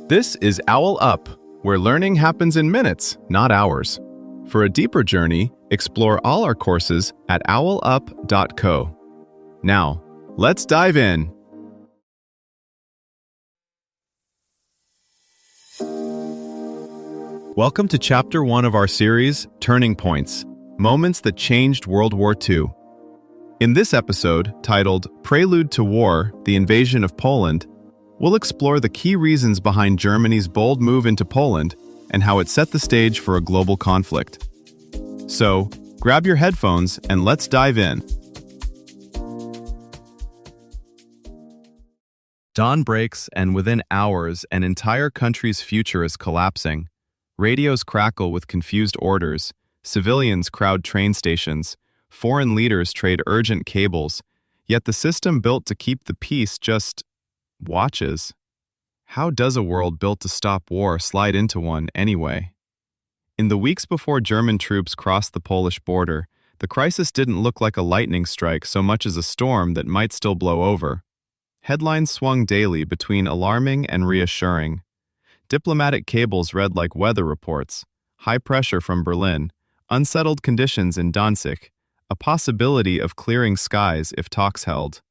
This is OwlUp, where learning happens in minutes, not hours. For a deeper journey, explore all our courses at owlup.co. Now, let's dive in. Welcome to Chapter 1 of our series, Turning Points, Moments That Changed World War II. In this episode, titled Prelude to War, The Invasion of Poland, we'll explore the key reasons behind Germany's bold move into Poland and how it set the stage for a global conflict. So, grab your headphones and let's dive in. Dawn breaks, and within hours, an entire country's future is collapsing. Radios crackle with confused orders, civilians crowd train stations, foreign leaders trade urgent cables, yet the system built to keep the peace just watches. How does a world built to stop war slide into one anyway? In the weeks before German troops crossed the Polish border, the crisis didn't look like a lightning strike so much as a storm that might still blow over. Headlines swung daily between alarming and reassuring. Diplomatic cables read like weather reports, high pressure from Berlin, unsettled conditions in Danzig, a possibility of clearing skies if talks held.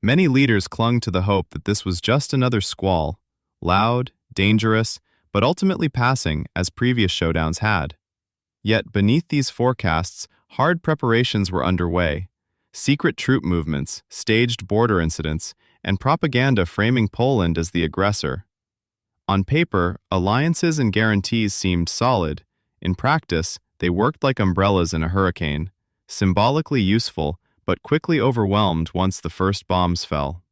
Many leaders clung to the hope that this was just another squall, loud, dangerous, but ultimately passing as previous showdowns had. Yet beneath these forecasts, hard preparations were underway. Secret troop movements, staged border incidents, and propaganda framing Poland as the aggressor. On paper, alliances and guarantees seemed solid. In practice, they worked like umbrellas in a hurricane, symbolically useful, but quickly overwhelmed once the first bombs fell.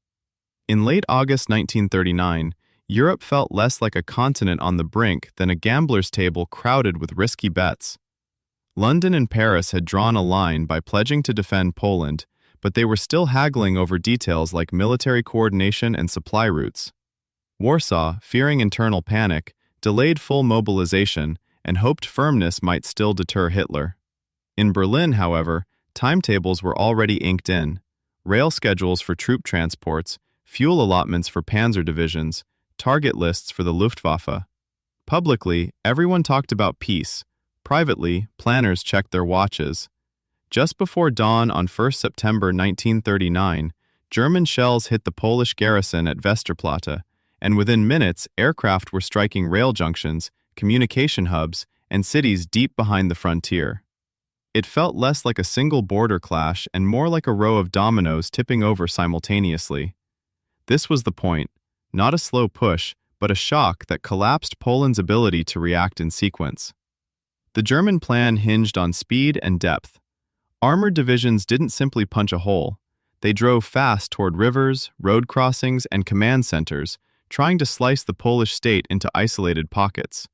In late August 1939, Europe felt less like a continent on the brink than a gambler's table crowded with risky bets. London and Paris had drawn a line by pledging to defend Poland, but they were still haggling over details like military coordination and supply routes. Warsaw, fearing internal panic, delayed full mobilization and hoped firmness might still deter Hitler. In Berlin, however, timetables were already inked in. Rail schedules for troop transports, fuel allotments for panzer divisions, target lists for the Luftwaffe. Publicly, everyone talked about peace. Privately, planners checked their watches. Just before dawn on 1 September 1939, German shells hit the Polish garrison at Westerplatte, and within minutes, aircraft were striking rail junctions, communication hubs, and cities deep behind the frontier. It felt less like a single border clash and more like a row of dominoes tipping over simultaneously. This was the point, not a slow push, but a shock that collapsed Poland's ability to react in sequence. The German plan hinged on speed and depth. Armored divisions didn't simply punch a hole. They drove fast toward rivers, road crossings, and command centers, trying to slice the Polish state into isolated pockets.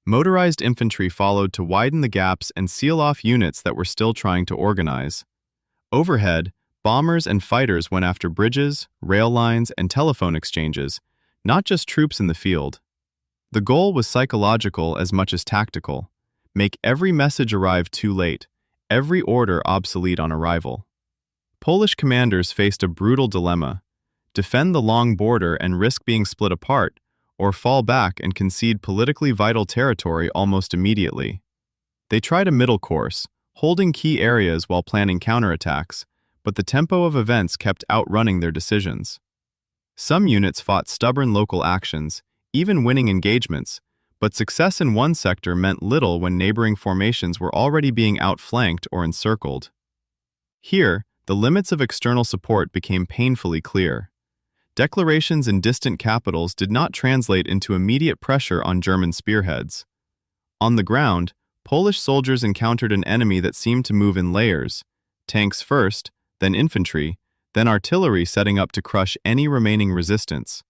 Motorized infantry followed to widen the gaps and seal off units that were still trying to organize. Overhead, bombers and fighters went after bridges, rail lines, and telephone exchanges, not just troops in the field. The goal was psychological as much as tactical. Make every message arrive too late, every order obsolete on arrival. Polish commanders faced a brutal dilemma: defend the long border and risk being split apart, or fall back and concede politically vital territory almost immediately. They tried a middle course, holding key areas while planning counterattacks, but the tempo of events kept outrunning their decisions. Some units fought stubborn local actions, even winning engagements, but success in one sector meant little when neighboring formations were already being outflanked or encircled. Here, the limits of external support became painfully clear. Declarations in distant capitals did not translate into immediate pressure on German spearheads. On the ground, Polish soldiers encountered an enemy that seemed to move in layers: tanks first, then infantry, then artillery setting up to crush any remaining resistance.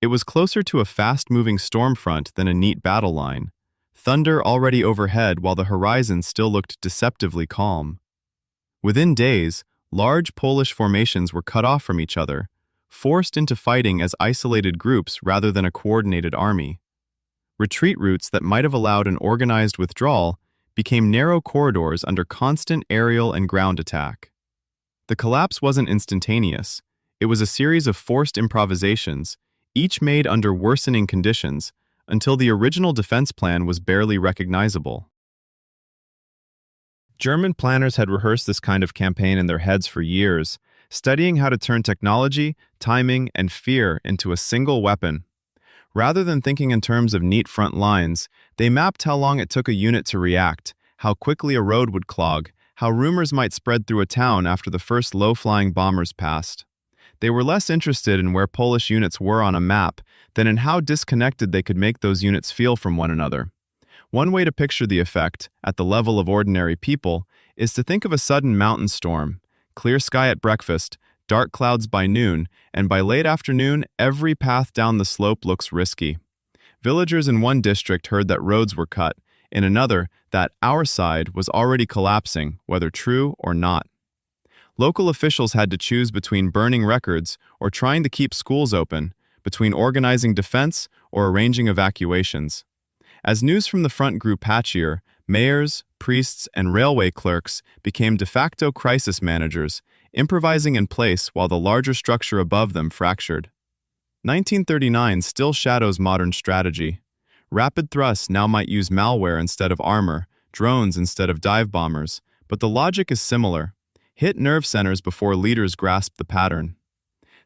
It was closer to a fast-moving storm front than a neat battle line, thunder already overhead while the horizon still looked deceptively calm. Within days, large Polish formations were cut off from each other, forced into fighting as isolated groups rather than a coordinated army. Retreat routes that might have allowed an organized withdrawal became narrow corridors under constant aerial and ground attack. The collapse wasn't instantaneous. It was a series of forced improvisations, each made under worsening conditions, until the original defense plan was barely recognizable. German planners had rehearsed this kind of campaign in their heads for years, studying how to turn technology, timing, and fear into a single weapon. Rather than thinking in terms of neat front lines, they mapped how long it took a unit to react, how quickly a road would clog, how rumors might spread through a town after the first low-flying bombers passed. They were less interested in where Polish units were on a map than in how disconnected they could make those units feel from one another. One way to picture the effect, at the level of ordinary people, is to think of a sudden mountain storm. Clear sky at breakfast, dark clouds by noon, and by late afternoon, every path down the slope looks risky. Villagers in one district heard that roads were cut, in another, that our side was already collapsing, whether true or not. Local officials had to choose between burning records or trying to keep schools open, between organizing defense or arranging evacuations. As news from the front grew patchier, mayors, priests, and railway clerks became de facto crisis managers, improvising in place while the larger structure above them fractured. 1939 still shadows modern strategy. Rapid thrusts now might use malware instead of armor, drones instead of dive bombers, but the logic is similar. Hit nerve centers before leaders grasp the pattern.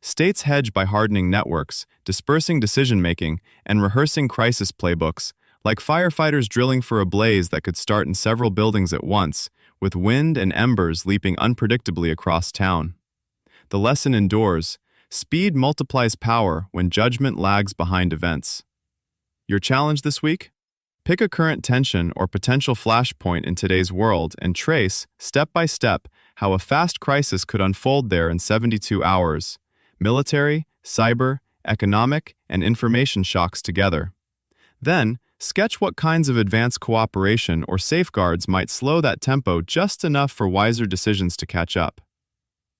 States hedge by hardening networks, dispersing decision-making, and rehearsing crisis playbooks, like firefighters drilling for a blaze that could start in several buildings at once, with wind and embers leaping unpredictably across town. The lesson endures: speed multiplies power when judgment lags behind events. Your challenge this week? Pick a current tension or potential flashpoint in today's world and trace, step by step, how a fast crisis could unfold there in 72 hours. Military, cyber, economic, and information shocks together. Then, sketch what kinds of advanced cooperation or safeguards might slow that tempo just enough for wiser decisions to catch up.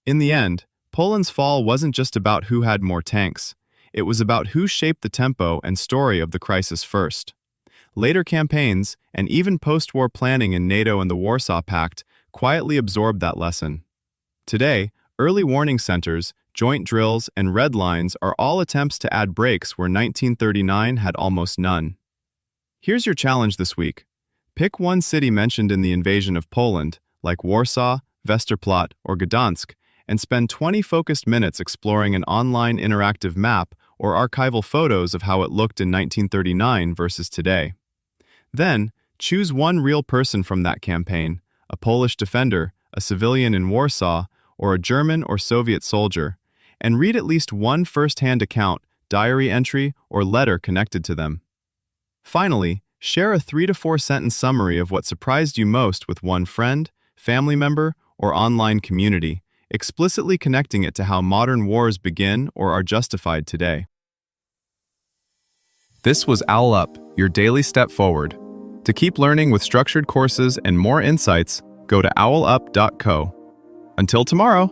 In the end, Poland's fall wasn't just about who had more tanks. It was about who shaped the tempo and story of the crisis first. Later campaigns, and even post-war planning in NATO and the Warsaw Pact, quietly absorbed that lesson. Today, early warning centers, joint drills, and red lines are all attempts to add brakes where 1939 had almost none. Here's your challenge this week. Pick one city mentioned in the invasion of Poland, like Warsaw, Westerplatte, or Gdansk, and spend 20 focused minutes exploring an online interactive map or archival photos of how it looked in 1939 versus today. Then, choose one real person from that campaign, a Polish defender, a civilian in Warsaw, or a German or Soviet soldier, and read at least one first-hand account, diary entry, or letter connected to them. Finally, share a 3 to 4 sentence summary of what surprised you most with one friend, family member, or online community, explicitly connecting it to how modern wars begin or are justified today. This was OwlUp, your daily step forward. To keep learning with structured courses and more insights, go to owlup.co. Until tomorrow!